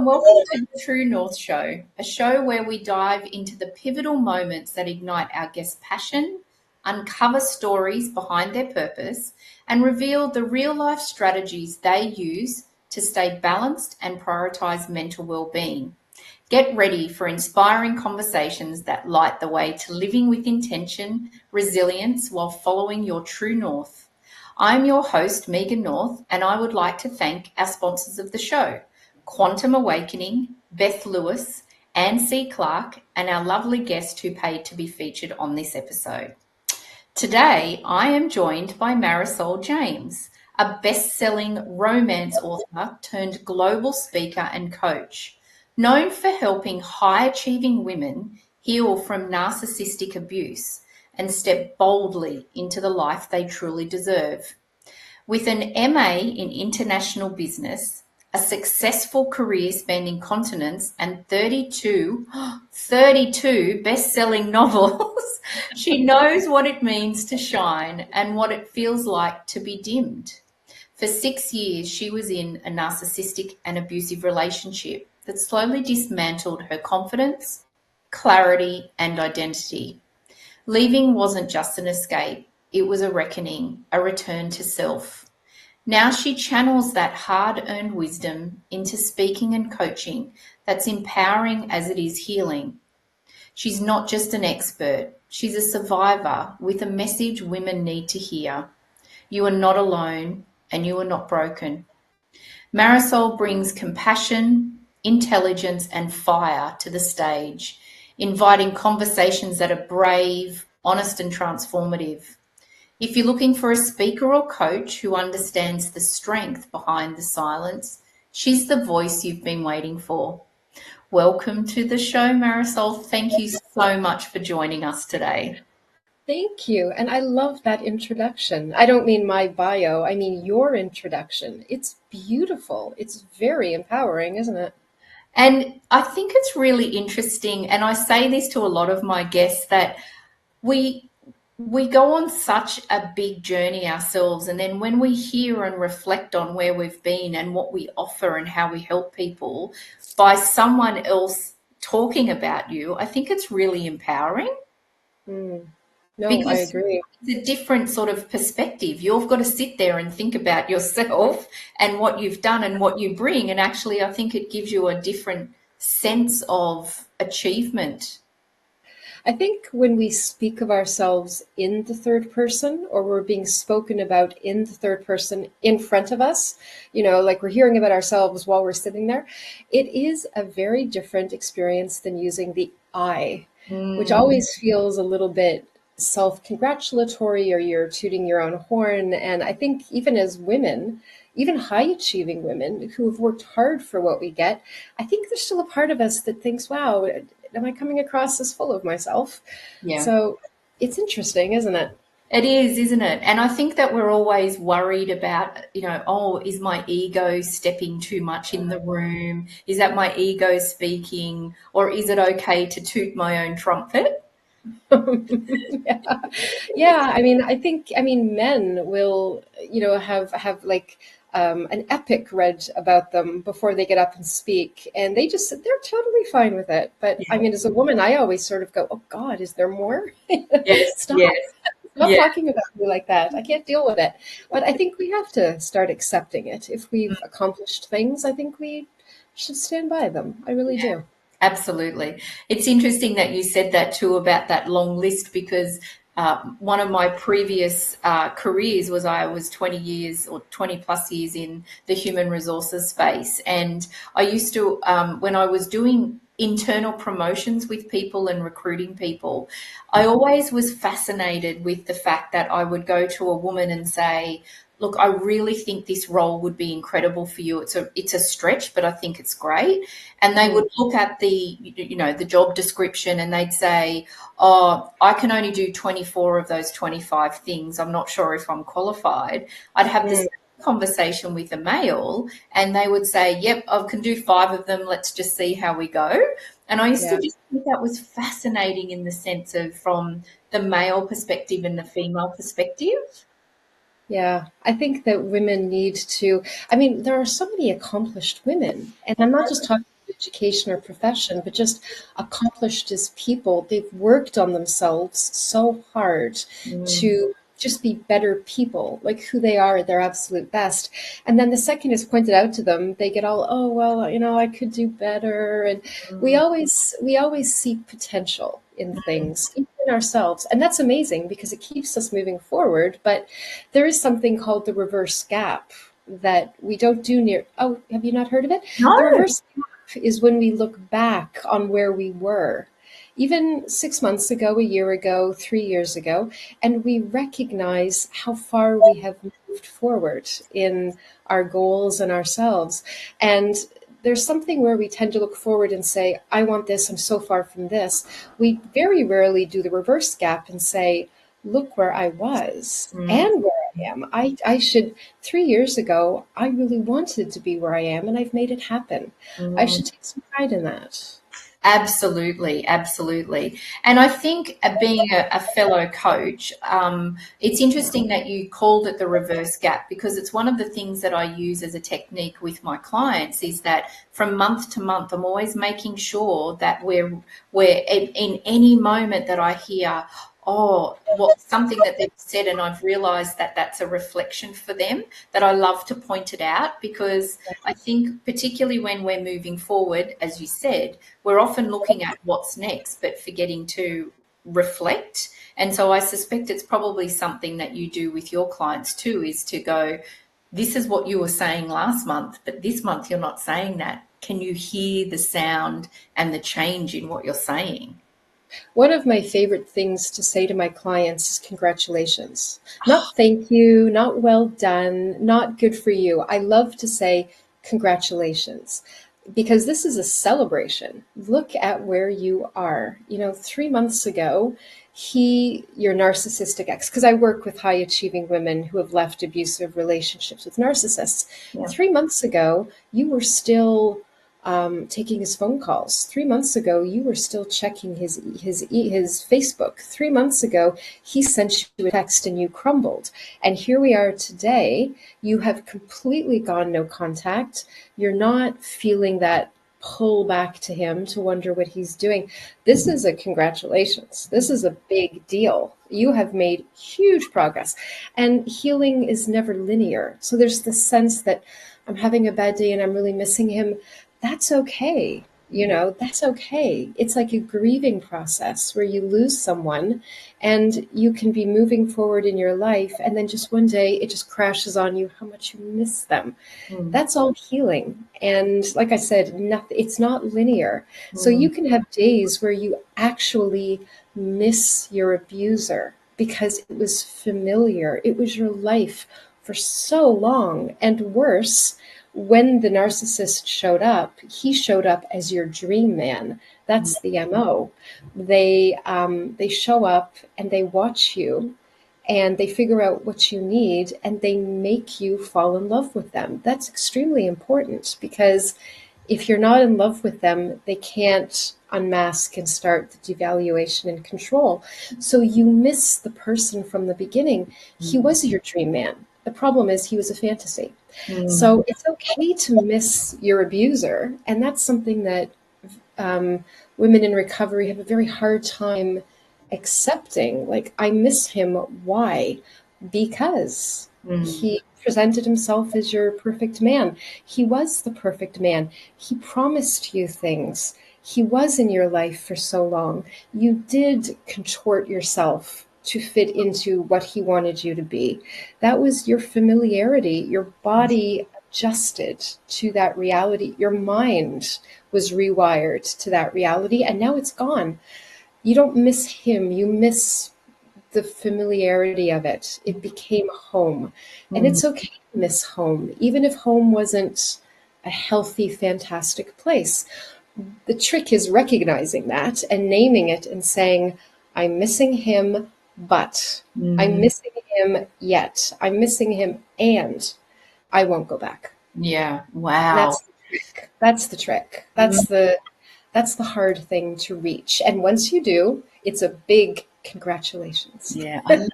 welcome to the True North Show, a show where we dive into the pivotal moments that ignite our guests' passion, uncover stories behind their purpose, and reveal the real-life strategies they use to stay balanced and prioritize mental well-being. Get ready for inspiring conversations that light the way to living with intention, resilience, while following your true north. I'm your host, Megan North, and I would like to thank our sponsors of the show, Quantum Awakening, Beth Lewis, Anne C. Clark, and our lovely guest who paid to be featured on this episode. Today, I am joined by Marysol James, a best-selling romance author turned global speaker and coach, known for helping high-achieving women heal from narcissistic abuse and step boldly into the life they truly deserve. With an MA in international business, a successful career spanning continents, and 32 best-selling novels, she knows what it means to shine and what it feels like to be dimmed. For 6 years, she was in a narcissistic and abusive relationship that slowly dismantled her confidence, clarity, and identity. Leaving wasn't just an escape, it was a reckoning, a return to self. Now she channels that hard-earned wisdom into speaking and coaching that's empowering as it is healing. She's not just an expert, she's a survivor with a message women need to hear. You are not alone and you are not broken. Marysol brings compassion, intelligence, and fire to the stage, inviting conversations that are brave, honest, and transformative. If you're looking for a speaker or coach who understands the strength behind the silence, she's the voice you've been waiting for. Welcome to the show, Marysol. Thank you so much for joining us today. Thank you. And I love that introduction. I don't mean my bio, I mean your introduction. It's beautiful. It's very empowering, isn't it? And I think it's really interesting, and I say this to a lot of my guests, that we go on such a big journey ourselves, and then when we hear and reflect on where we've been and what we offer and how we help people by someone else talking about you, I think it's really empowering. No, Because I agree. it's a different sort of perspective. You've got to sit there and think about yourself and what you've done and what you bring. And actually, I think it gives you a different sense of achievement. I think when we speak of ourselves in the third person, or we're being spoken about in the third person in front of us, like we're hearing about ourselves while we're sitting there, it is a very different experience than using the I, which always feels a little bit self-congratulatory, or you're tooting your own horn. And I think even as women, even high-achieving women who have worked hard for what we get, I think there's still a part of us that thinks, wow, am I coming across as full of myself? Yeah. So it's interesting, isn't it? It is, isn't it? And I think that we're always worried about, is my ego stepping too much in the room? Is that my ego speaking? Or is it okay to toot my own trumpet? Yeah. I mean, men will, have like an epic read about them before they get up and speak, and they're totally fine with it. But I mean, as a woman, I always sort of go, oh God, is there more? Yes, Stop. yes. Stop talking about me like that. I can't deal with it. But I think we have to start accepting it. If we've accomplished things, I think we should stand by them. I really do. Absolutely. It's interesting that you said that too, about that long list, because one of my previous careers was I was 20 years or 20 plus years in the human resources space. And I used to, when I was doing internal promotions with people and recruiting people, I always was fascinated with the fact that I would go to a woman and say, look, I really think this role would be incredible for you. It's a stretch, but I think it's great. And they would look at the job description and they'd say, oh, I can only do 24 of those 25 things. I'm not sure if I'm qualified. I'd have this conversation with a male and they would say, yep, I can do 5 of them. Let's just see how we go. And I used to just think that was fascinating in the sense of from the male perspective and the female perspective. Yeah, I think that women need to, there are so many accomplished women, and I'm not just talking education or profession, but just accomplished as people. They've worked on themselves so hard to just be better people, like who they are at their absolute best. And then the second is pointed out to them, they get all, oh, well, I could do better. And we always seek potential in things, even in ourselves. And that's amazing because it keeps us moving forward. But there is something called the reverse gap that we don't do near. Oh, have you not heard of it? No. The reverse gap is when we look back on where we were, even 6 months ago, a year ago, 3 years ago, and we recognize how far we have moved forward in our goals and ourselves. And there's something where we tend to look forward and say, I want this, I'm so far from this. We very rarely do the reverse gap and say, look where I was and where I am. I should, 3 years ago, I really wanted to be where I am and I've made it happen. I should take some pride in that. Absolutely, absolutely. And I think being a fellow coach, it's interesting that you called it the reverse gap, because it's one of the things that I use as a technique with my clients is that from month to month, I'm always making sure that we're in any moment that I hear, something that they've said, and I've realized that that's a reflection for them, that I love to point it out, because I think particularly when we're moving forward, as you said, we're often looking at what's next, but forgetting to reflect. And so I suspect it's probably something that you do with your clients too, is to go, this is what you were saying last month, but this month you're not saying that. Can you hear the sound and the change in what you're saying? One of my favorite things to say to my clients is congratulations. Not thank you, not well done, not good for you. I love to say congratulations because this is a celebration. Look at where you are. 3 months ago, your narcissistic ex, because I work with high achieving women who have left abusive relationships with narcissists. Yeah. 3 months ago, you were still taking his phone calls. 3 months ago, you were still checking his Facebook. 3 months ago, he sent you a text and you crumbled. And here we are today. You have completely gone no contact. You're not feeling that pull back to him to wonder what he's doing. This is a congratulations. This is a big deal. You have made huge progress. And healing is never linear. So there's the sense that I'm having a bad day and I'm really missing him. That's okay. That's okay. It's like a grieving process where you lose someone and you can be moving forward in your life. And then just one day it just crashes on you how much you miss them. That's all healing. And like I said, it's not linear. So you can have days where you actually miss your abuser because it was familiar. It was your life for so long. And worse, when the narcissist showed up, he showed up as your dream man. That's the MO. They show up and they watch you and they figure out what you need and they make you fall in love with them. That's extremely important because if you're not in love with them, they can't unmask and start the devaluation and control. So you miss the person from the beginning. He was your dream man. The problem is he was a fantasy. So it's okay to miss your abuser. And that's something that women in recovery have a very hard time accepting. Like, I miss him. Why? Because he presented himself as your perfect man. He was the perfect man. He promised you things. He was in your life for so long. You did contort yourself to fit into what he wanted you to be. That was your familiarity. Your body adjusted to that reality. Your mind was rewired to that reality, and now it's gone. You don't miss him. You miss the familiarity of it. It became home. And it's okay to miss home, even if home wasn't a healthy, fantastic place. The trick is recognizing that and naming it and saying, I'm missing him, but I'm missing him yet. I'm missing him and I won't go back. Yeah. Wow. That's the trick. That's the trick. That's the hard thing to reach. And once you do, it's a big congratulations. Yeah, I love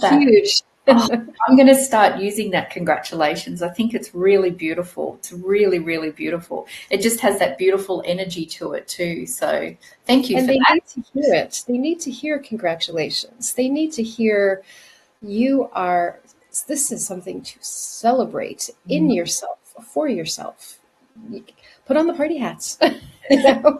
that. Huge. Oh, I'm going to start using that. Congratulations. I think it's really beautiful. It's really, really beautiful. It just has that beautiful energy to it too. So thank you And for they that. need to hear it. They need to hear congratulations. They need to hear you are, this is something to celebrate in yourself, for yourself. Put on the party hats. You know?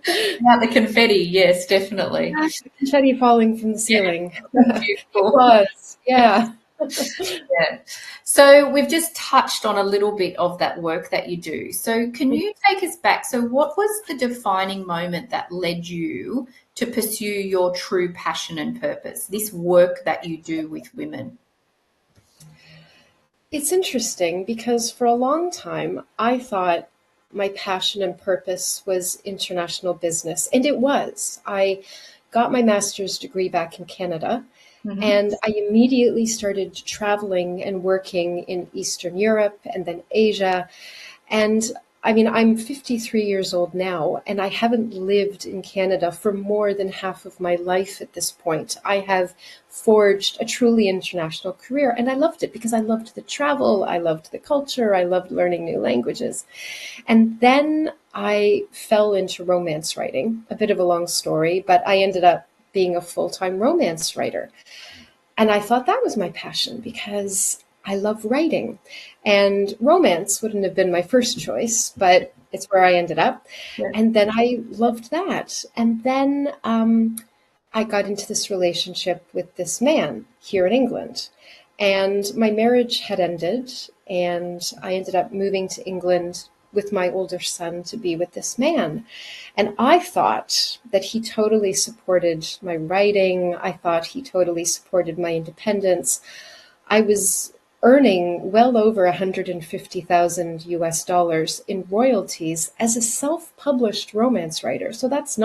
Yeah, the confetti. Yes, definitely. Confetti falling from the ceiling. It Beautiful. was, yeah. Yeah. So we've just touched on a little bit of that work that you do. So can you take us back? So what was the defining moment that led you to pursue your true passion and purpose, this work that you do with women? It's interesting because for a long time, I thought my passion and purpose was international business, and it was. I got my master's degree back in Canada, Hmm. and I immediately started traveling and working in Eastern Europe and then Asia. And I mean, I'm 53 years old now, and I haven't lived in Canada for more than half of my life at this point. I have forged a truly international career, and I loved it because I loved the travel, I loved the culture, I loved learning new languages. And then I fell into romance writing, a bit of a long story, but I ended up being a full time romance writer. And I thought that was my passion because I love writing. And romance wouldn't have been my first choice, but it's where I ended up. Yeah. And then I loved that. And then I got into this relationship with this man here in England. And my marriage had ended, and I ended up moving to England with my older son to be with this man. And I thought that he totally supported my writing. I thought he totally supported my independence. I was earning well over 150,000 US dollars in royalties as a self-published romance writer. So that's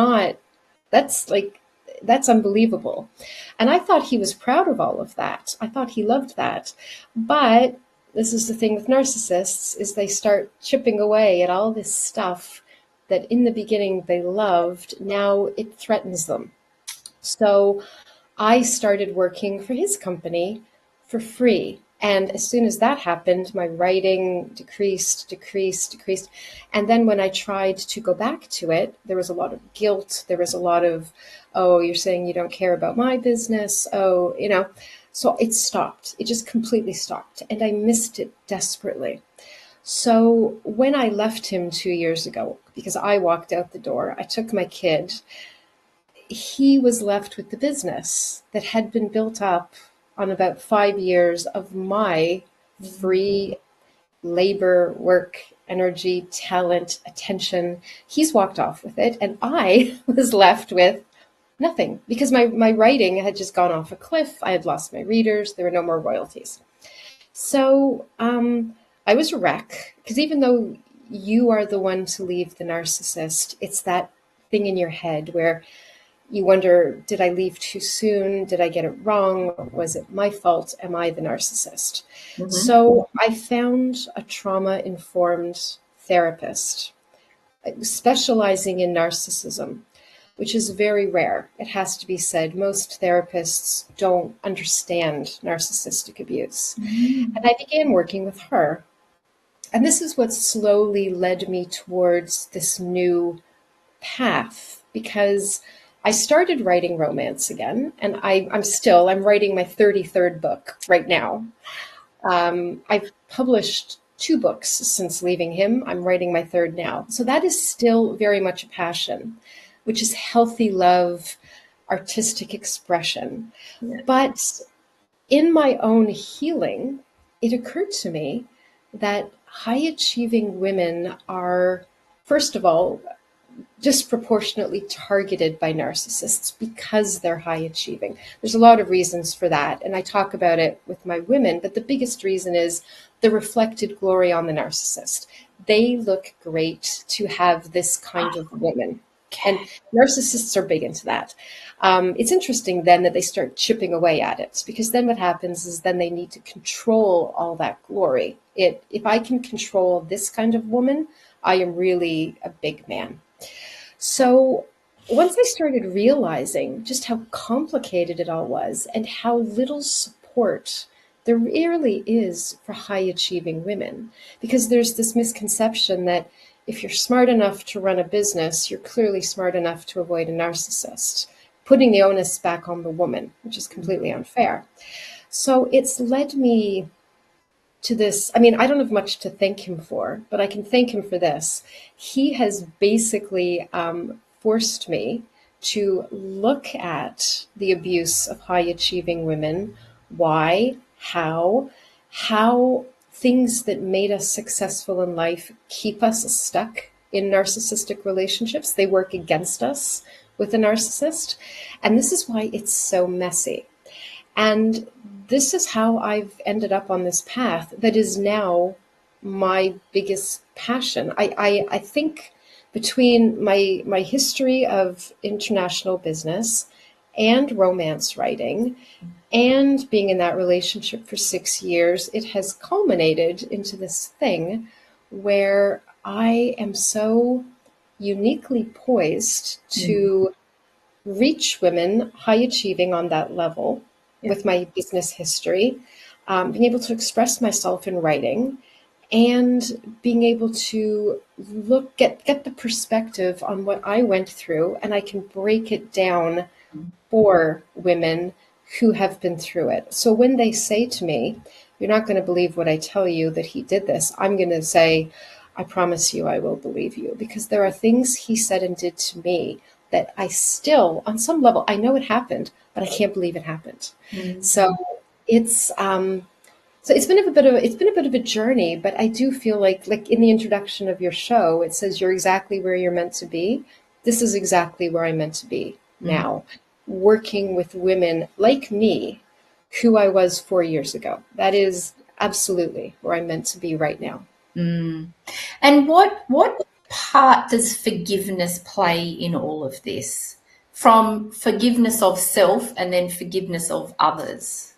like, that's unbelievable. And I thought he was proud of all of that. I thought he loved that. But this is the thing with narcissists is they start chipping away at all this stuff that in the beginning they loved. Now it threatens them. So I started working for his company for free. And as soon as that happened, my writing decreased. And then when I tried to go back to it, there was a lot of guilt. There was a lot of, oh, you're saying you don't care about my business. Oh, you know. So it stopped. It just completely stopped. And I missed it desperately. So when I left him 2 years ago, because I walked out the door, I took my kid, he was left with the business that had been built up on about 5 years of my free labor, work, energy, talent, attention. He's walked off with it, and I was left with nothing because my writing had just gone off a cliff. I had lost my readers. There were no more royalties. So I was a wreck because even though you are the one to leave the narcissist, it's that thing in your head where you wonder, did I leave too soon? Did I get it wrong? Was it my fault? Am I the narcissist? Hmm. So I found a trauma-informed therapist specializing in narcissism, which is very rare. It has to be said. Most therapists don't understand narcissistic abuse. And I began working with her. And this is what slowly led me towards this new path because I started writing romance again, and I'm writing my 33rd book right now. I've published two books since leaving him. I'm writing my third now. So that is still very much a passion, which is healthy love, artistic expression. Yeah. But in my own healing, it occurred to me that high achieving women are, first of all, disproportionately targeted by narcissists because they're high achieving. There's a lot of reasons for that, and I talk about it with my women, but the biggest reason is the reflected glory on the narcissist. They look great to have this kind of woman. And narcissists are big into that. It's interesting then that they start chipping away at it because then what happens is then they need to control all that glory. If I can control this kind of woman, I am really a big man. So once I started realizing just how complicated it all was and how little support there really is for high achieving women, because there's this misconception that if you're smart enough to run a business, you're clearly smart enough to avoid a narcissist, putting the onus back on the woman, which is completely unfair. So it's led me to this. I mean, I don't have much to thank him for, but I can thank him for this. He has basically forced me to look at the abuse of high achieving women, why, how things that made us successful in life keep us stuck in narcissistic relationships. They work against us with a narcissist. And this is why it's so messy. And this is how I've ended up on this path that is now my biggest passion. I think between my history of international business and romance writing and being in that relationship for 6 years, it has culminated into this thing where I am so uniquely poised to reach women high achieving on that level with my business history, being able to express myself in writing, and being able to get the perspective on what I went through, and I can break it down for women who have been through it. So when they say to me, "You're not going to believe what I tell you that he did this," I'm going to say, "I promise you I will believe you," because there are things he said and did to me that I still, on some level, I know it happened, but I can't believe it happened. So it's been a bit of a journey, but I do feel like in the introduction of your show, it says you're exactly where you're meant to be. This is exactly where I'm meant to be now, working with women like me, who I was 4 years ago. That is absolutely where I'm meant to be right now. And what part does forgiveness play in all of this? From forgiveness of self and then forgiveness of others?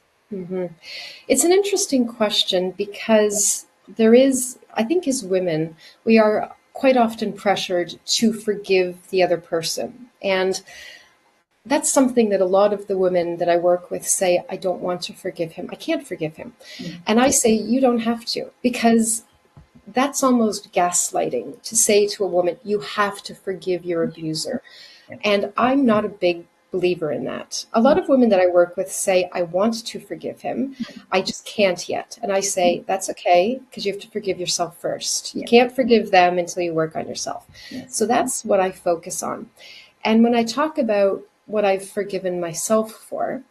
It's an interesting question because there is, I think as women, we are quite often pressured to forgive the other person. And that's something that a lot of the women that I work with say, "I don't want to forgive him. I can't forgive him." And I say, you don't have to, because that's almost gaslighting to say to a woman, you have to forgive your abuser. And I'm not a big believer in that. A lot of women that I work with say, "I want to forgive him. I just can't yet." And I say, that's okay, because you have to forgive yourself first. You can't forgive them until you work on yourself. So that's what I focus on. And when I talk about what I've forgiven myself for,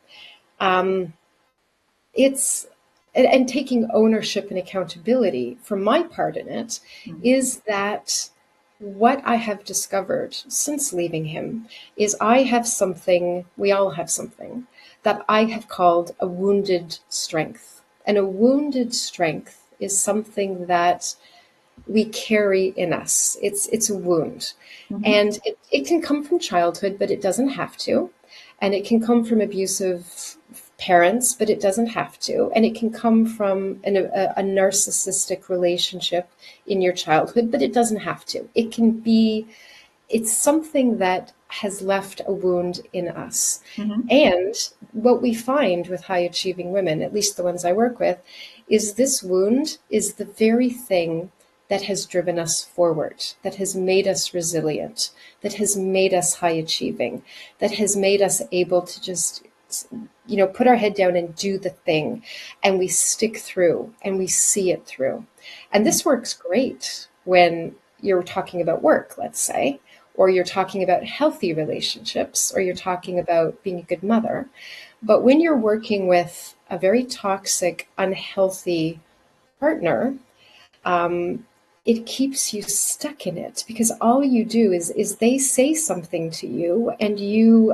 it's and taking ownership and accountability for my part in it, is that what I have discovered since leaving him is I have something, we all have something, that I have called a wounded strength. And a wounded strength is something that we carry in us. It's a wound. And it can come from childhood, but it doesn't have to. And it can come from abusive parents, but it doesn't have to. And it can come from a narcissistic relationship in your childhood, but it doesn't have to. It's something that has left a wound in us. And what we find with high achieving women, at least the ones I work with, is this wound is the very thing that has driven us forward, that has made us resilient, that has made us high achieving, that has made us able to just, put our head down and do the thing, and we stick through and we see it through. And this works great when you're talking about work, let's say, or you're talking about healthy relationships, or you're talking about being a good mother. But when you're working with a very toxic, unhealthy partner, it keeps you stuck in it, because all you do is they say something to you and you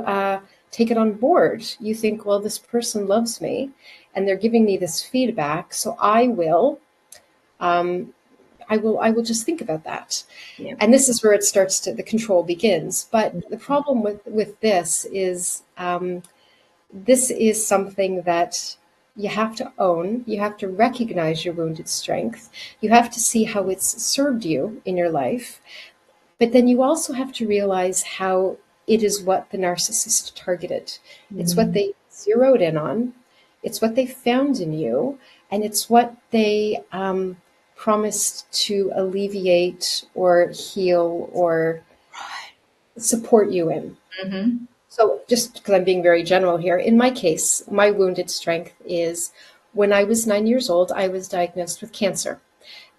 take it on board. You think, well, this person loves me and they're giving me this feedback, so I will just think about that. And this is where it starts to, the control begins. But the problem with this is something that you have to own. You have to recognize your wounded strength. You have to see how it's served you in your life. But then you also have to realize how it is what the narcissist targeted. It's what they zeroed in on. It's what they found in you. And it's what they promised to alleviate or heal or support you in. Mm-hmm. So just because I'm being very general here, in my case, my wounded strength is when I was 9 years old, I was diagnosed with cancer.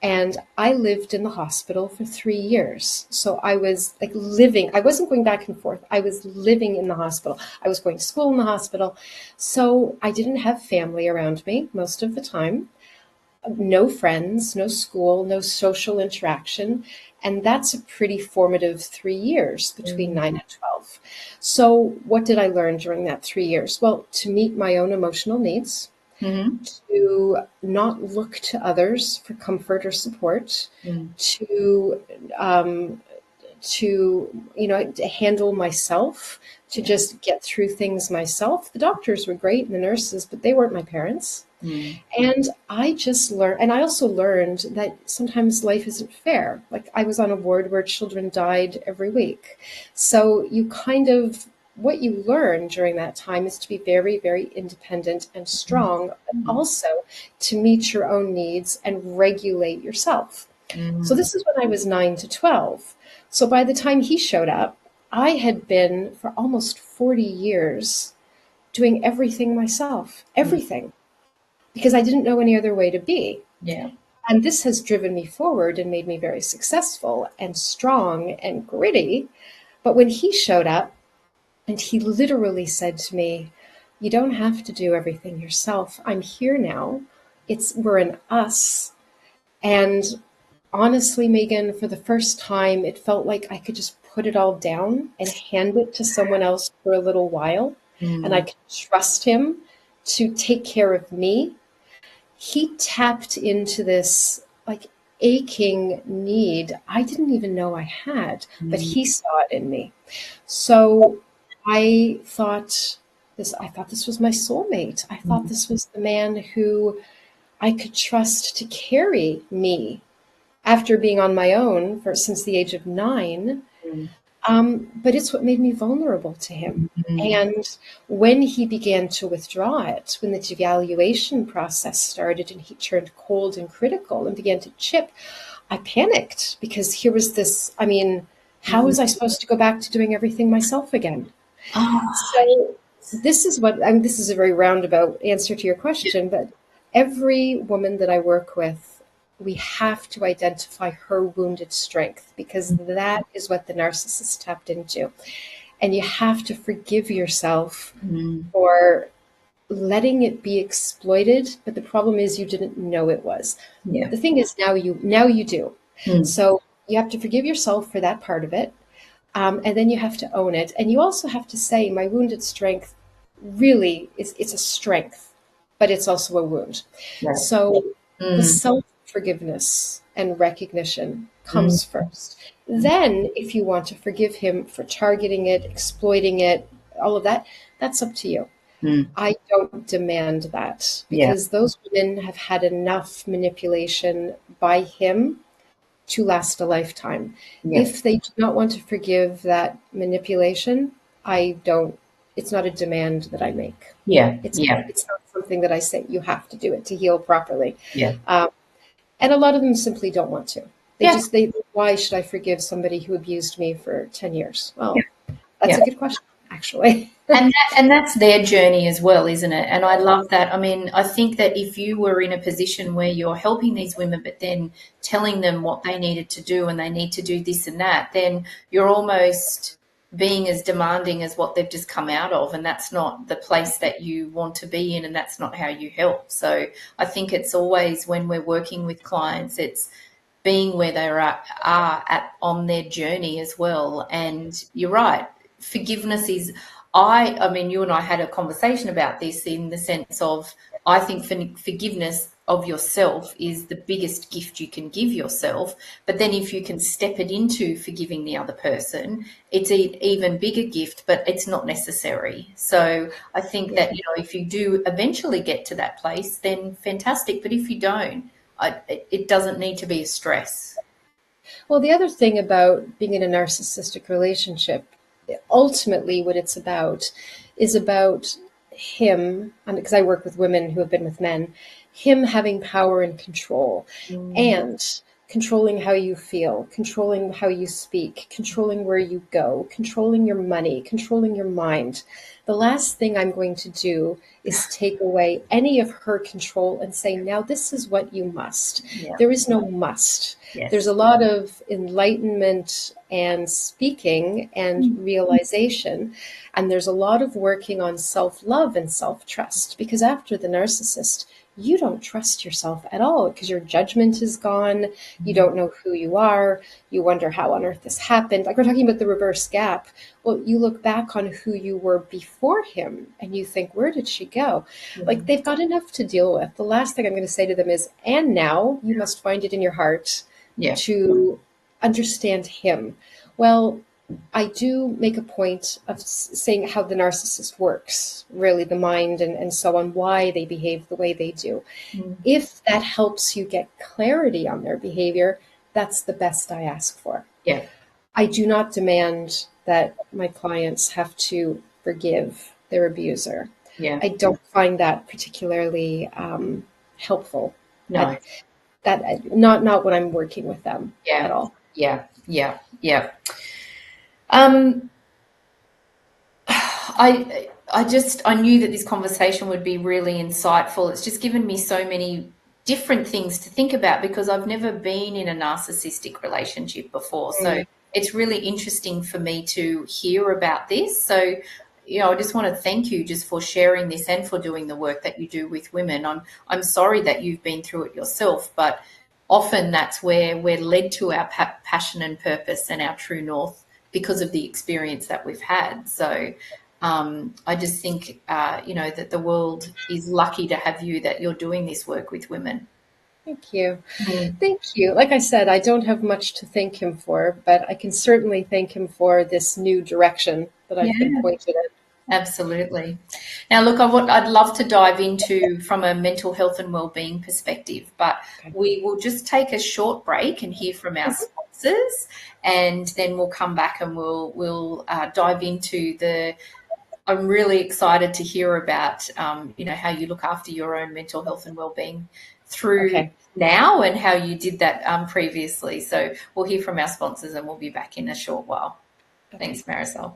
And I lived in the hospital for 3 years. So I was like living, I wasn't going back and forth. I was living in the hospital. I was going to school in the hospital. So I didn't have family around me most of the time. No friends, no school, no social interaction. And that's a pretty formative 3 years between 9 and 12. So what did I learn during that 3 years? Well, to meet my own emotional needs, Mm-hmm. to not look to others for comfort or support, to to handle myself, to just get through things myself. The doctors were great and the nurses, but they weren't my parents. And I just learned, and I also learned that sometimes life isn't fair. Like I was on a ward where children died every week. So what you learn during that time is to be very, very independent and strong, but also to meet your own needs and regulate yourself. So this is when I was 9 to 12. So by the time he showed up, I had been for almost 40 years doing everything myself, everything, because I didn't know any other way to be. Yeah. And this has driven me forward and made me very successful and strong and gritty. But when he showed up, and he literally said to me, "You don't have to do everything yourself. I'm here now. We're an us." And honestly, Megan, for the first time, it felt like I could just put it all down and hand it to someone else for a little while. And I could trust him to take care of me. He tapped into this like aching need I didn't even know I had, but he saw it in me. So I thought this was my soulmate. I thought this was the man who I could trust to carry me after being on my own since the age of 9. But it's what made me vulnerable to him. And when he began to withdraw it, when the devaluation process started and he turned cold and critical and began to chip, I panicked because here was this, how was I supposed to go back to doing everything myself again? So this is this is a very roundabout answer to your question, but every woman that I work with, we have to identify her wounded strength because that is what the narcissist tapped into. And you have to forgive yourself for letting it be exploited. But the problem is you didn't know it was. Yeah. The thing is now you do. So you have to forgive yourself for that part of it. And then you have to own it. And you also have to say, my wounded strength really it's a strength, but it's also a wound. Right. So the self-forgiveness and recognition comes first. Then if you want to forgive him for targeting it, exploiting it, all of that, that's up to you. I don't demand that because those women have had enough manipulation by him to last a lifetime. If they do not want to forgive that manipulation, it's not a demand that I make. It's not something that I say, you have to do it to heal properly. And a lot of them simply don't want to. Why should I forgive somebody who abused me for 10 years? Well, that's a good question, actually. And that's their journey as well, isn't it? And I love that. I think that if you were in a position where you're helping these women, but then telling them what they needed to do and they need to do this and that, then you're almost being as demanding as what they've just come out of. And that's not the place that you want to be in, and that's not how you help. So I think it's always when we're working with clients, it's being where they are at on their journey as well. And you're right. Forgiveness is, you and I had a conversation about this in the sense of, I think forgiveness of yourself is the biggest gift you can give yourself. But then if you can step it into forgiving the other person, it's an even bigger gift, but it's not necessary. So I think that, if you do eventually get to that place, then fantastic. But if you don't, it doesn't need to be a stress. Well, the other thing about being in a narcissistic relationship, ultimately what it's about is about him, and because I work with women who have been with men, him having power and control, and controlling how you feel, controlling how you speak, controlling where you go, controlling your money, controlling your mind. The last thing I'm going to do is take away any of her control and say, now this is what you must. Yeah. There is no must. Yes. There's a lot of enlightenment and speaking and realization. And there's a lot of working on self-love and self-trust, because after the narcissist, you don't trust yourself at all because your judgment is gone. You don't know who you are. You wonder how on earth this happened. Like we're talking about the reverse gap. Well, you look back on who you were before him and you think, where did she go? Like they've got enough to deal with. The last thing I'm going to say to them is, and now you must find it in your heart to understand him. Well, I do make a point of saying how the narcissist works, really the mind and so on, why they behave the way they do. If that helps you get clarity on their behavior, that's the best I ask for. Yeah. I do not demand that my clients have to forgive their abuser. Yeah. I don't find that particularly helpful. No. That not when I'm working with them at all. Yeah. I knew that this conversation would be really insightful. It's just given me so many different things to think about because I've never been in a narcissistic relationship before. So it's really interesting for me to hear about this. So, I just want to thank you just for sharing this and for doing the work that you do with women. I'm sorry that you've been through it yourself, but often that's where we're led to our passion and purpose and our true north because of the experience that we've had. So I just think, that the world is lucky to have you, that you're doing this work with women. Thank you. Thank you. Like I said, I don't have much to thank him for, but I can certainly thank him for this new direction that I've been pointed in. Absolutely. Now, look, I'd love to dive into from a mental health and wellbeing perspective, but we will just take a short break and hear from our sponsors, and then we'll come back and we'll dive into I'm really excited to hear about, how you look after your own mental health and wellbeing through now and how you did that previously. So we'll hear from our sponsors and we'll be back in a short while. Thanks, Marysol.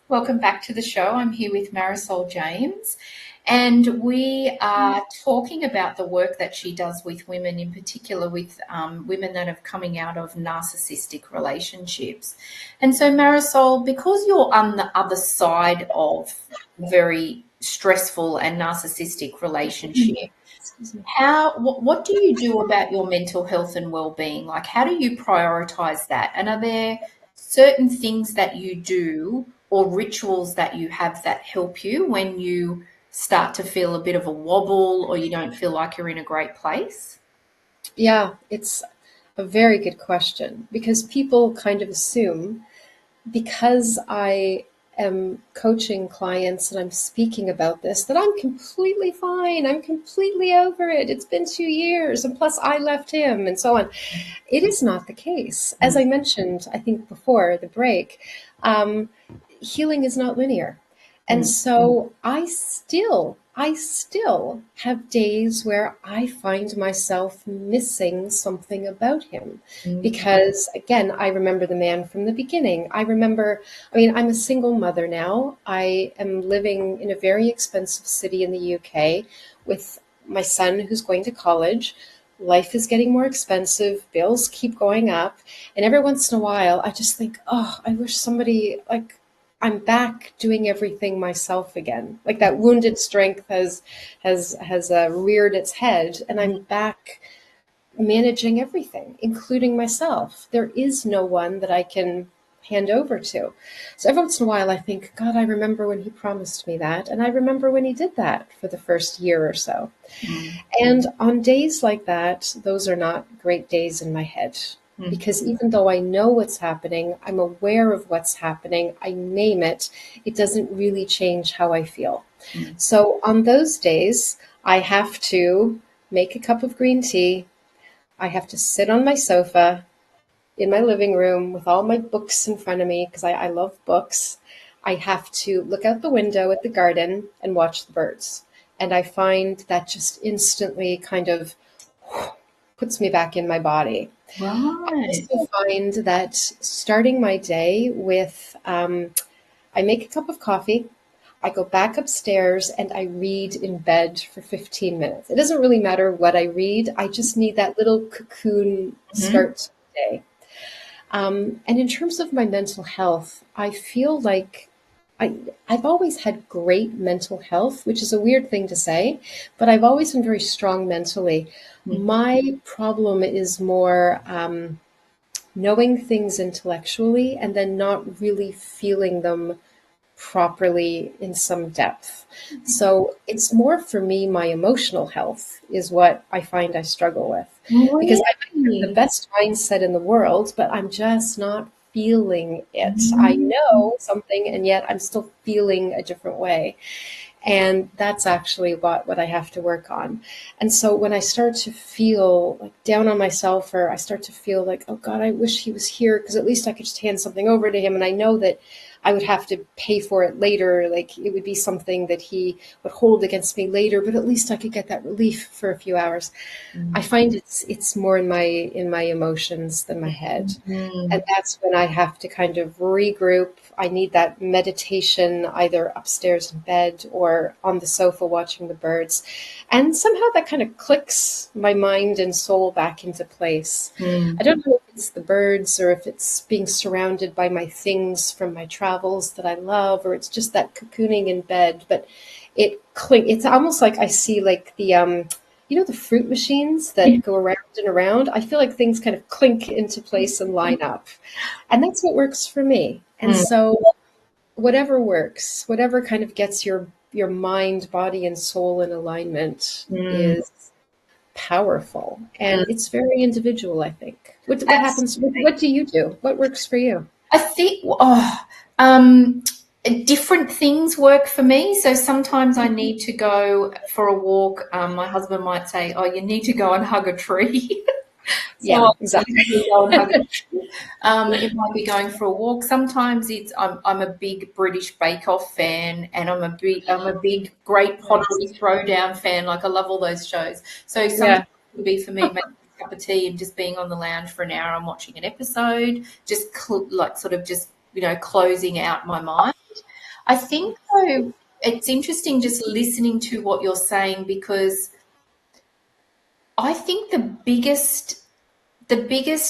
Welcome back to the show. I'm here with Marysol James, and we are talking about the work that she does with women, in particular with women that are coming out of narcissistic relationships. And so, Marysol, because you're on the other side of very stressful and narcissistic relationship, what do you do about your mental health and well-being? Like, how do you prioritize that? And are there certain things that you do or rituals that you have that help you when you start to feel a bit of a wobble, or you don't feel like you're in a great place? Yeah, it's a very good question, because people kind of assume, because I am coaching clients and I'm speaking about this, that I'm completely fine. I'm completely over it. It's been 2 years. And plus, I left him and so on. It is not the case. As I mentioned, I think before the break, um, healing is not linear. And Mm. so I still have days where I find myself missing something about him. Mm. Because again, I remember the man from the beginning. I'm a single mother now. I am living in a very expensive city in the UK with my son who's going to college. Life is getting more expensive, bills keep going up, and every once in a while I just think, oh, I wish somebody, like, I'm back doing everything myself again. Like that wounded strength has reared its head, and I'm back managing everything, including myself. There is no one that I can hand over to. So every once in a while I think, God, I remember when he promised me that, and I remember when he did that for the first year or so. Mm. And on days like that, those are not great days in my head. Mm. Because even though I know what's happening, I'm aware of what's happening, I name it, it doesn't really change how I feel. Mm. So on those days, I have to make a cup of green tea. I have to sit on my sofa in my living room with all my books in front of me, because I love books. I have to look out the window at the garden and watch the birds. And I find that just instantly kind of puts me back in my body. I Right. also find that starting my day with, I make a cup of coffee, I go back upstairs, and I read in bed for 15 minutes. It doesn't really matter what I read, I just need that little cocoon Mhm. start to the day. And in terms of my mental health, I feel like I, I've always had great mental health, which is a weird thing to say, but I've always been very strong mentally. Mm. My problem is more knowing things intellectually and then not really feeling them properly in some depth. So it's more for me, my emotional health is what I find I struggle with, because I might have the Really? best mindset in the world, but I'm just not feeling it. I Mm. know something, and yet I'm still feeling a different way. And that's actually what I have to work on. And so when I start to feel like down on myself, or I start to feel like, oh God, I wish he was here, because at least I could just hand something over to him. And I know that I would have to pay for it later. Like it would be something that he would hold against me later, but at least I could get that relief for a few hours. I Mm. find it's more in my emotions than my head. And Mm. that's when I have to kind of regroup. I need that meditation either upstairs in bed or on the sofa watching the birds. And somehow that kind of clicks my mind and soul back into place. I Mm. don't know if it's the birds or if it's being surrounded by my things from my travels that I love, or it's just that cocooning in bed, but it's almost like I see like the fruit machines Yeah. that go around and around. I feel like things kind of clink into place and line up. And that's what works for me. And Mm. so whatever works, whatever kind of gets your mind, body, and soul in alignment Mm. is powerful. Mm. And it's very individual, I think. What happens? Absolutely. What do you do? What works for you? I think um, different things work for me. So sometimes I need to go for a walk. My husband might say, "Oh, you need to go and hug a tree." So Yeah, I exactly. usually go and hug a tree. It might be going for a walk. Sometimes I'm a big British Bake Off fan, and I'm a big Great Nice. Pottery Throwdown fan. Like I love all those shows. So sometimes Yeah. it would be for me making a cup of tea and just being on the lounge for an hour and watching an episode, just like sort of just closing out my mind. I think though it's interesting just listening to what you're saying, because I think the biggest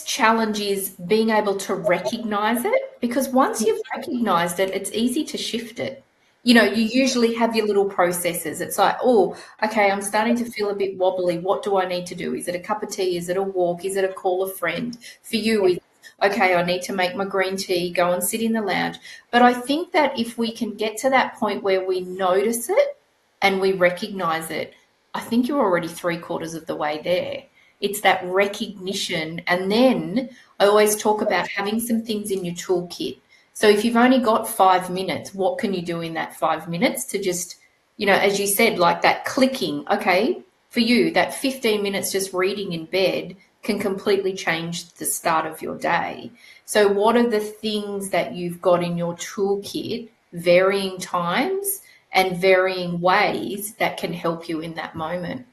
challenge is being able to recognize it, because once you've recognized it, it's easy to shift it. You usually have your little processes. It's like, oh, okay, I'm starting to feel a bit wobbly. What do I need to do? Is it a cup of tea? Is it a walk? Is it a call a friend? For you, is okay, I need to make my green tea, go and sit in the lounge. But I think that if we can get to that point where we notice it and we recognize it, I think you're already 3/4 of the way there. It's that recognition. And then I always talk about having some things in your toolkit. So if you've only got 5 minutes, what can you do in that 5 minutes to just, as you said, like that clicking, okay, for you, that 15 minutes just reading in bed can completely change the start of your day. So what are the things that you've got in your toolkit, varying times and varying ways, that can help you in that moment?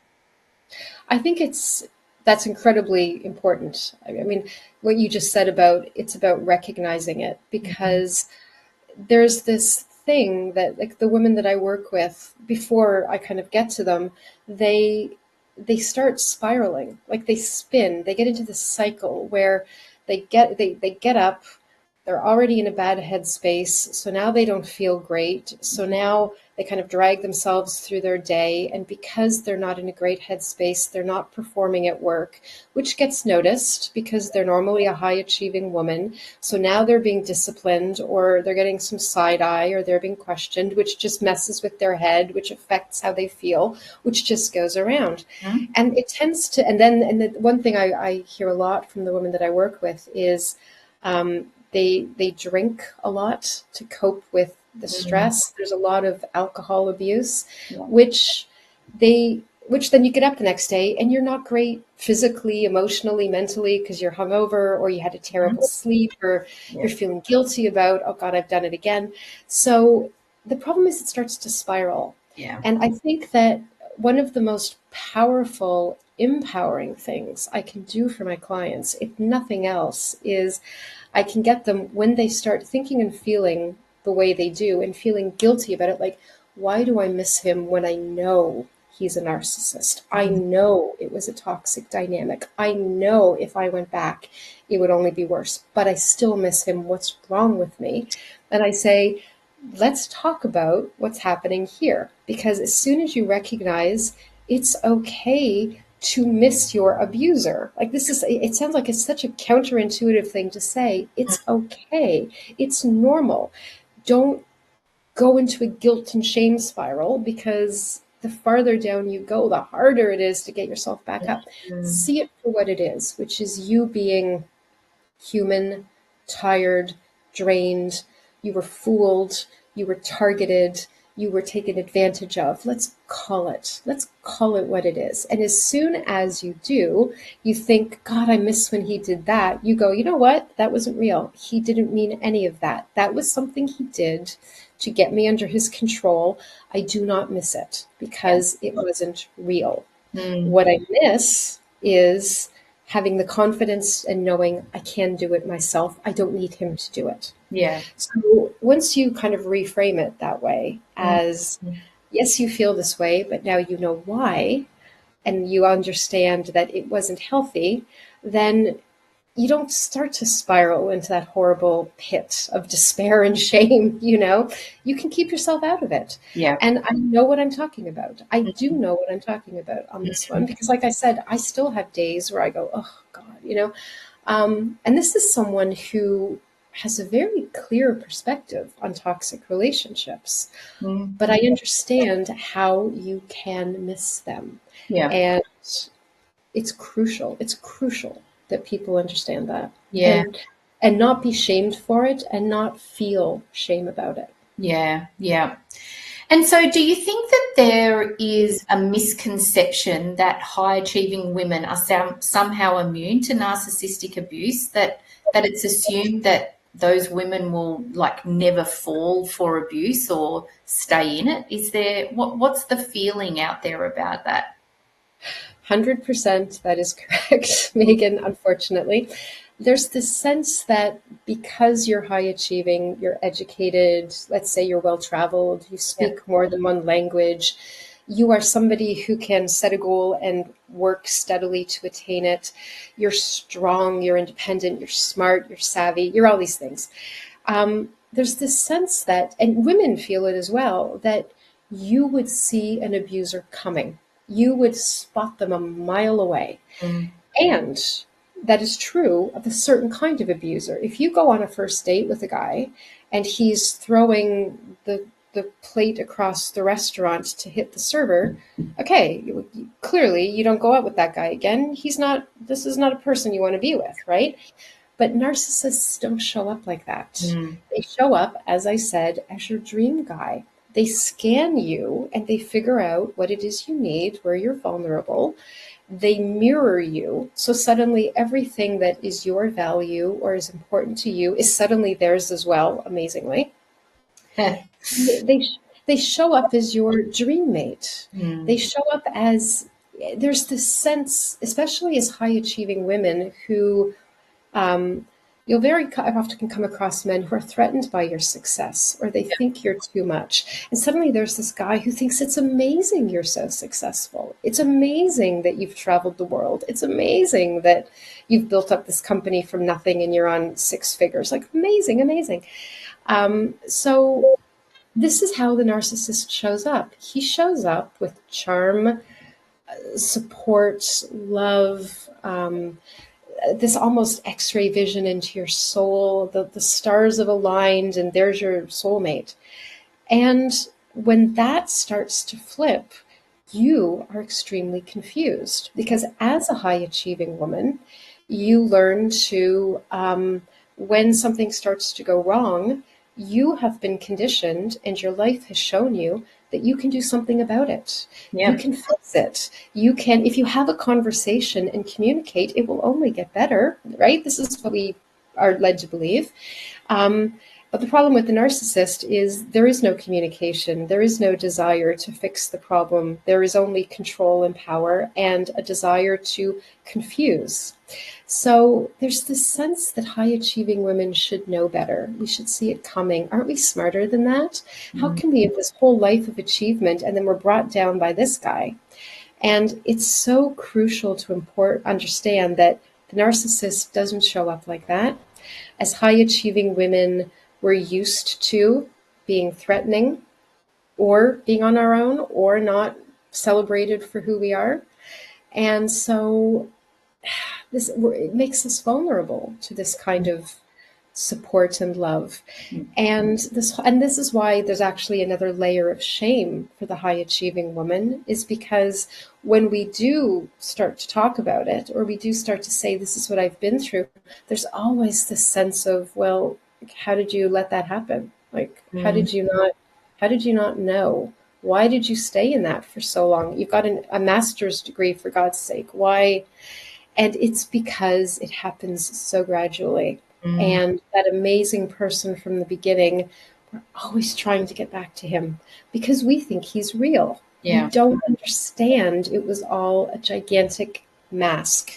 I think that's incredibly important. I mean, what you just said about it's about recognizing it, because there's this thing that, like, the women that I work with, before I kind of get to them, they start spiraling, like they spin, they get into this cycle where they get up, they're already in a bad headspace. So now they don't feel great. So now they kind of drag themselves through their day. And because they're not in a great headspace, they're not performing at work, which gets noticed because they're normally a high achieving woman. So now they're being disciplined, or they're getting some side eye, or they're being questioned, which just messes with their head, which affects how they feel, which just goes around. Mm-hmm. And it tends to, and the one thing I hear a lot from the women that I work with is, they drink a lot to cope with the stress. There's a lot of alcohol abuse, which then you get up the next day and you're not great physically, emotionally, mentally, because you're hungover, or you had a terrible sleep, or you're feeling guilty about, oh God, I've done it again. So the problem is it starts to spiral. Yeah. And I think that one of the most powerful, empowering things I can do for my clients, if nothing else, is I can get them, when they start thinking and feeling the way they do and feeling guilty about it, like, why do I miss him when I know he's a narcissist? I know it was a toxic dynamic. I know if I went back, it would only be worse, but I still miss him. What's wrong with me? And I say, let's talk about what's happening here. Because as soon as you recognize it's okay to miss your abuser, like, it sounds like it's such a counterintuitive thing to say. It's okay. It's normal. Don't go into a guilt and shame spiral, because the farther down you go, the harder it is to get yourself back up. See it for what it is, which is you being human, tired, drained. You were fooled. You were targeted. You were taken advantage of. Let's call it. Let's call it what it is. And as soon as you do, you think, God, I miss when he did that. You go, you know what? That wasn't real. He didn't mean any of that. That was something he did to get me under his control. I do not miss it because it wasn't real. What I miss is having the confidence and knowing I can do it myself. I don't need him to do it. Yeah. So once you kind of reframe it that way, as yes, you feel this way, but now you know why, and you understand that it wasn't healthy, then you don't start to spiral into that horrible pit of despair and shame. You can keep yourself out of it. Yeah. And I know what I'm talking about. I do know what I'm talking about on this one, because like I said, I still have days where I go, oh God, and this is someone who has a very clear perspective on toxic relationships, but I understand how you can miss them. Yeah. And it's crucial. It's crucial that people understand that. Yeah. And not be shamed for it, and not feel shame about it. Yeah. Yeah. And so do you think that there is a misconception that high achieving women are somehow immune to narcissistic abuse, that it's assumed that those women will like never fall for abuse or stay in it? Is there, what's the feeling out there about that? 100% that is correct, Megan, unfortunately. There's this sense that because you're high achieving, you're educated, let's say you're well traveled, you speak more than one language, you are somebody who can set a goal and work steadily to attain it. You're strong, you're independent, you're smart, you're savvy, you're all these things. There's this sense that, and women feel it as well, that you would see an abuser coming. You would spot them a mile away. And that is true of a certain kind of abuser. If you go on a first date with a guy and he's throwing the the plate across the restaurant to hit the server, okay, clearly you don't go out with that guy again. This is not a person you want to be with, right? But narcissists don't show up like that. They show up, as I said, as your dream guy. They scan you and they figure out what it is you need, where you're vulnerable. They mirror you. So suddenly everything that is your value or is important to you is suddenly theirs as well, amazingly. They, they show up as your dream mate. They show up as, there's this sense, especially as high achieving women who, you'll very often come across men who are threatened by your success, or they think you're too much. And suddenly there's this guy who thinks it's amazing you're so successful. It's amazing that you've traveled the world. It's amazing that you've built up this company from nothing and you're on 6 figures. Like, amazing, amazing. So this is how the narcissist shows up. He shows up with charm, support, love, this almost X-ray vision into your soul. The stars have aligned and there's your soulmate. And when that starts to flip, you are extremely confused, because as a high achieving woman, you learn to, when something starts to go wrong, you have been conditioned and your life has shown you that you can do something about it. Yeah. You can fix it. You can, if you have a conversation and communicate, it will only get better, right? This is what we are led to believe. But the problem with the narcissist is there is no communication. There is no desire to fix the problem. There is only control and power and a desire to confuse. So there's this sense that high achieving women should know better. We should see it coming. Aren't we smarter than that? How can we have this whole life of achievement and then we're brought down by this guy? And it's so crucial to understand that the narcissist doesn't show up like that. As high achieving women, we're used to being threatening or being on our own or not celebrated for who we are. And so it makes us vulnerable to this kind of support and love. And this is why there's actually another layer of shame for the high achieving woman, is because when we do start to talk about it, or we do start to say, this is what I've been through, there's always this sense of, well, how did you let that happen? Like, how did you not know? Why did you stay in that for so long? You've got a master's degree, for God's sake. Why? And it's because it happens so gradually. And that amazing person from the beginning, we're always trying to get back to him because we think he's real. Yeah. We don't understand it was all a gigantic mask.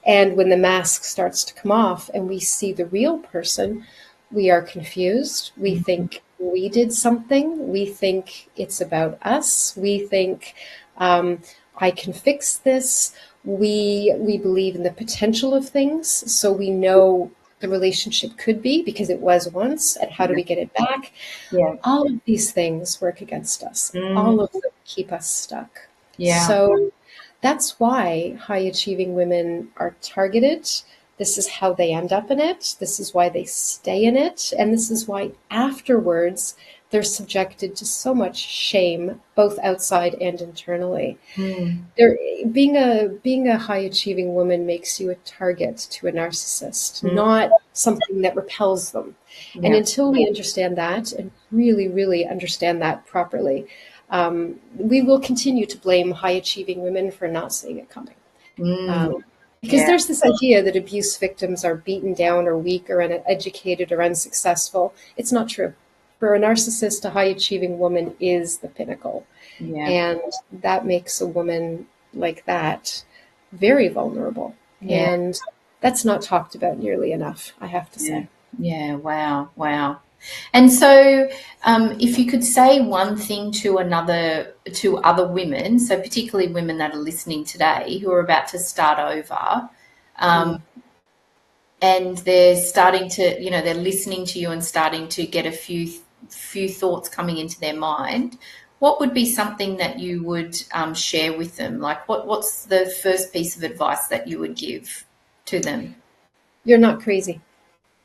And when the mask starts to come off and we see the real person, we are confused. We think we did something. We think it's about us. We think, I can fix this. We believe in the potential of things. So we know the relationship could be, because it was once, and how do we get it back? Yeah. All of these things work against us. All of them keep us stuck. Yeah. So that's why high achieving women are targeted. This is how they end up in it. This is why they stay in it. And this is why afterwards they're subjected to so much shame, both outside and internally. Being a high achieving woman makes you a target to a narcissist, not something that repels them. Yeah. And until we understand that and really, really understand that properly, we will continue to blame high achieving women for not seeing it coming. Because there's this idea that abuse victims are beaten down or weak or uneducated or unsuccessful. It's not true. For a narcissist, a high-achieving woman is the pinnacle. Yeah. And that makes a woman like that very vulnerable. Yeah. And that's not talked about nearly enough, I have to say. Yeah, wow. And so if you could say one thing to other women, so particularly women that are listening today who are about to start over, and they're starting to, they're listening to you and starting to get a few thoughts coming into their mind, what would be something that you would share with them? Like what's the first piece of advice that you would give to them? You're not crazy.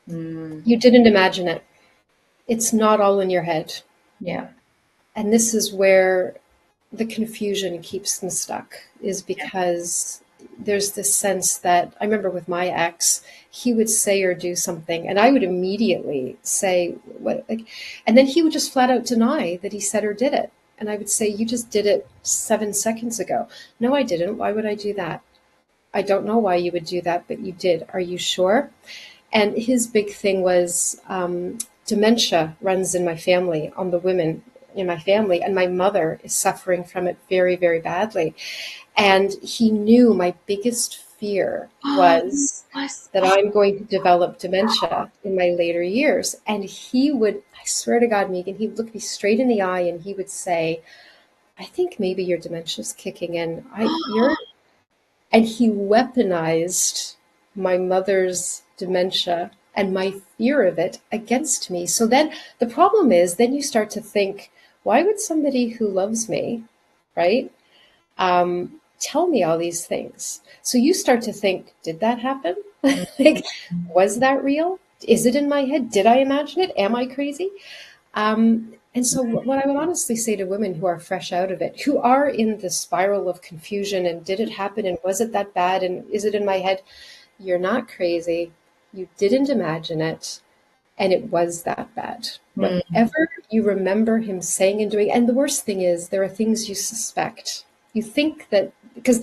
You didn't imagine it. It's not all in your head. Yeah. And this is where the confusion keeps them stuck, is because there's this sense that I remember with my ex, he would say or do something and I would immediately say what, like, and then he would just flat out deny that he said or did it. And I would say, you just did it 7 seconds ago. No, I didn't. Why would I do that? I don't know why you would do that, but you did. Are you sure? And his big thing was dementia runs in my family, on the women in my family, and my mother is suffering from it very, very badly. And he knew my biggest fear was that I'm going to develop dementia in my later years. And he would, I swear to God, Megan, he would look me straight in the eye and he would say, I think maybe your dementia's kicking in. And he weaponized my mother's dementia and my fear of it against me. So then the problem is, then you start to think, why would somebody who loves me, right, tell me all these things? So you start to think, did that happen? Like, was that real? Is it in my head? Did I imagine it? Am I crazy? And so what I would honestly say to women who are fresh out of it, who are in the spiral of confusion and did it happen and was it that bad and is it in my head? You're not crazy. You didn't imagine it and it was that bad. Whatever you remember him saying and doing, and the worst thing is there are things you suspect. You think that, because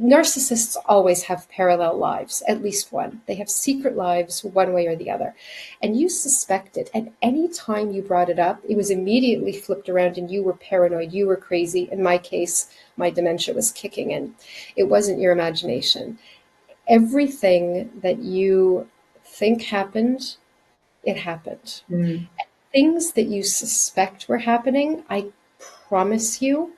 narcissists always have parallel lives, at least one. They have secret lives one way or the other. And you suspect it. And any time you brought it up, it was immediately flipped around and you were paranoid, you were crazy. In my case, my dementia was kicking in. It wasn't your imagination. Everything that you think happened, it happened. Things that you suspect were happening, I promise you,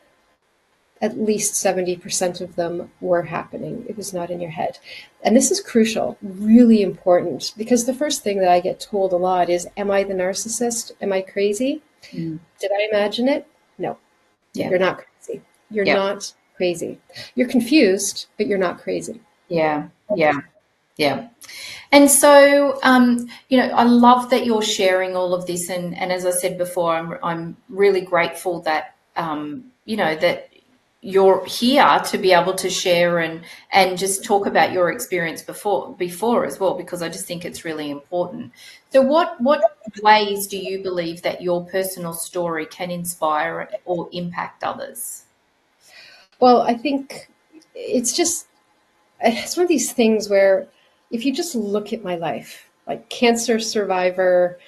at least 70% of them were happening. It was not in your head. And this is crucial, really important, because the first thing that I get told a lot is, am I the narcissist? Am I crazy? Did I imagine it? No, you're not crazy. You're not crazy. You're confused, but you're not crazy. Yeah. And so, I love that you're sharing all of this. And as I said before, I'm really grateful that, that you're here to be able to share and just talk about your experience before as well, because I just think it's really important. So what ways do you believe that your personal story can inspire or impact others? Well, I think it's one of these things where if you just look at my life, like cancer survivor,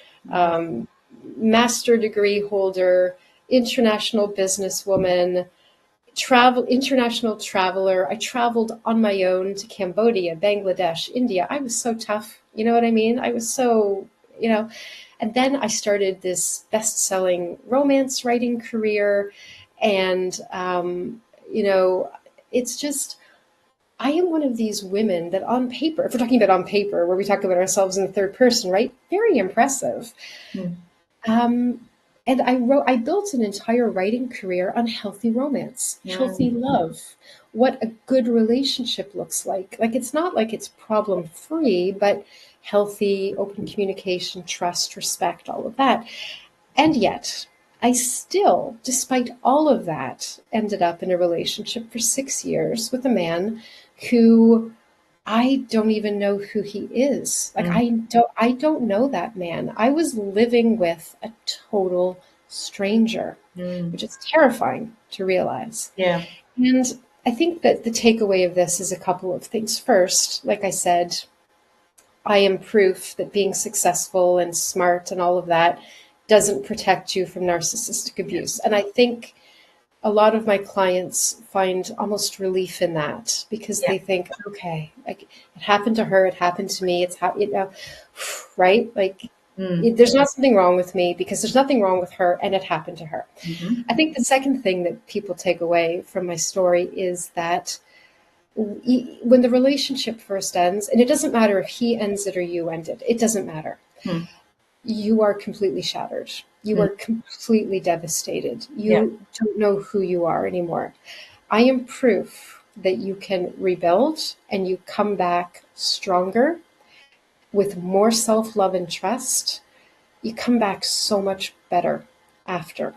master degree holder, international businesswoman, international traveler. I traveled on my own to Cambodia, Bangladesh, India. I was so tough. You know what I mean? I was so, and then I started this best-selling romance writing career. And, it's just, I am one of these women that on paper, if we're talking about on paper, where we talk about ourselves in the third person, right? Very impressive. And I built an entire writing career on healthy romance, healthy love, what a good relationship looks like. Like, it's not like it's problem free, but healthy, open communication, trust, respect, all of that. And yet I still, despite all of that, ended up in a relationship for 6 years with a man who I don't even know who he is. Like, I don't know that man. I was living with a total stranger, which is terrifying to realize. Yeah. And I think that the takeaway of this is a couple of things. First, like I said, I am proof that being successful and smart and all of that doesn't protect you from narcissistic abuse. And I think a lot of my clients find almost relief in that, because they think, okay, like, it happened to her, it happened to me, right? Like, there's not something wrong with me, because there's nothing wrong with her and it happened to her. I think the second thing that people take away from my story is that when the relationship first ends, and it doesn't matter if he ends it or you end it, it doesn't matter. You are completely shattered. You are completely devastated. You don't know who you are anymore. I am proof that you can rebuild and you come back stronger with more self-love and trust. You come back so much better after.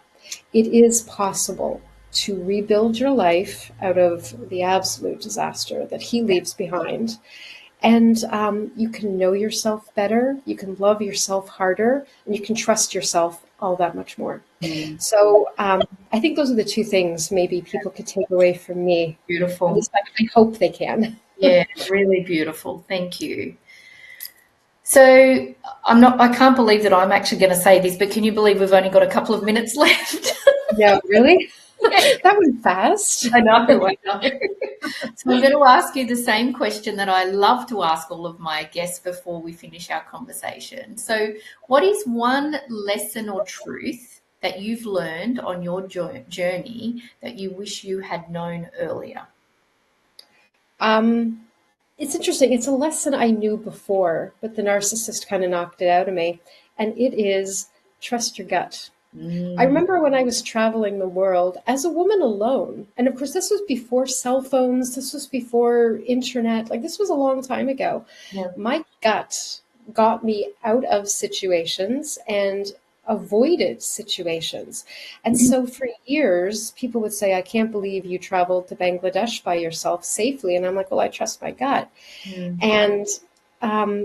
It is possible to rebuild your life out of the absolute disaster that he leaves behind. And you can know yourself better, you can love yourself harder, and you can trust yourself all that much more. Mm. So I think those are the two things maybe people could take away from me. At Beautiful. least I hope they can. Yeah, really beautiful. Thank you. So I can't believe that I'm actually going to say this, but can you believe we've only got a couple of minutes left? Yeah, really? Yeah, That went fast. I know, I know. So I'm going to ask you the same question that I love to ask all of my guests before we finish our conversation. So, what is one lesson or truth that you've learned on your journey that you wish you had known earlier? Um, it's interesting. It's a lesson I knew before, but the narcissist kind of knocked it out of me. And it is trust your gut. I Mm, remember when I was traveling the world as a woman alone, and of course, this was before cell phones, this was before internet, like this was a long time ago. yeah. My gut got me out of situations and avoided situations. And so for years, people would say, I can't believe you traveled to Bangladesh by yourself safely. And I'm like, well, I trust my gut. Mm, And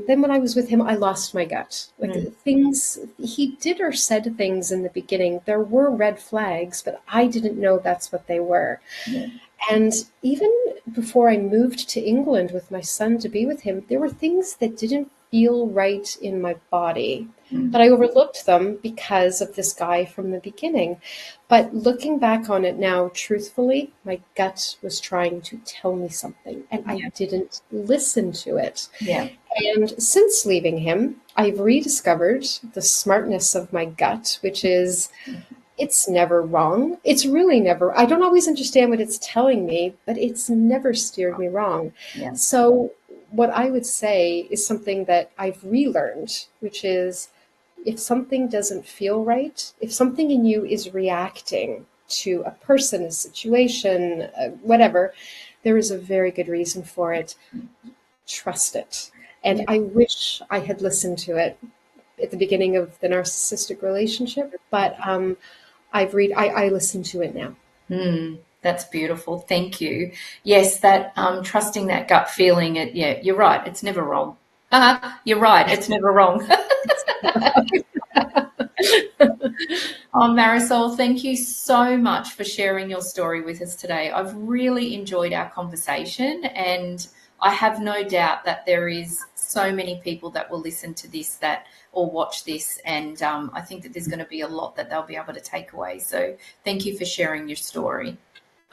then when I was with him, I lost my gut. Like mm, things, he did or said things in the beginning. There were red flags, but I didn't know that's what they were. yeah. And even before I moved to England with my son to be with him, there were things that didn't feel right in my body. Mm, But I overlooked them because of this guy from the beginning. But looking back on it now, truthfully, my gut was trying to tell me something, and I yeah. didn't listen to it. Yeah. And since leaving him, I've rediscovered the smartness of my gut, which is it's never wrong. It's really never, I don't always understand what it's telling me, but it's never steered me wrong. Yeah. So, what I would say is something that I've relearned, which is if something doesn't feel right, if something in you is reacting to a person, a situation, whatever, there is a very good reason for it. Trust it. And Yeah. I wish I had listened to it at the beginning of the narcissistic relationship, but I listen to it now. That's beautiful. Thank you. Yes, that trusting that gut feeling. Yeah, you're right. It's never wrong. You're right. It's never wrong. Oh, Marysol, thank you so much for sharing your story with us today. I've really enjoyed our conversation, and I have no doubt that there is so many people that will listen to this that or watch this, and I think that there's going to be a lot that they'll be able to take away. So thank you for sharing your story.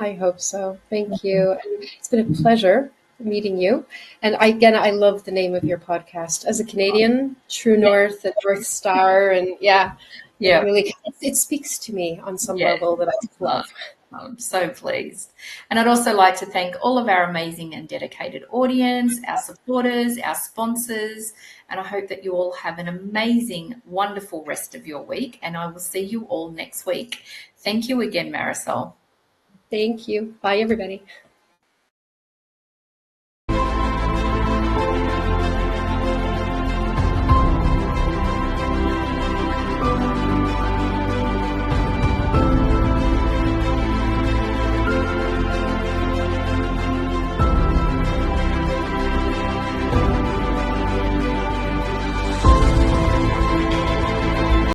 I hope so. Thank you. And it's been a pleasure meeting you. And again, I love the name of your podcast. As a Canadian, True Yeah, North and North Star, and yeah, it yeah, really it speaks to me on some yeah. level that I Oh, love. I'm so pleased. And I'd also like to thank all of our amazing and dedicated audience, our supporters, our sponsors, and I hope that you all have an amazing, wonderful rest of your week. And I will see you all next week. Thank you again, Marysol. Thank you. Bye, everybody.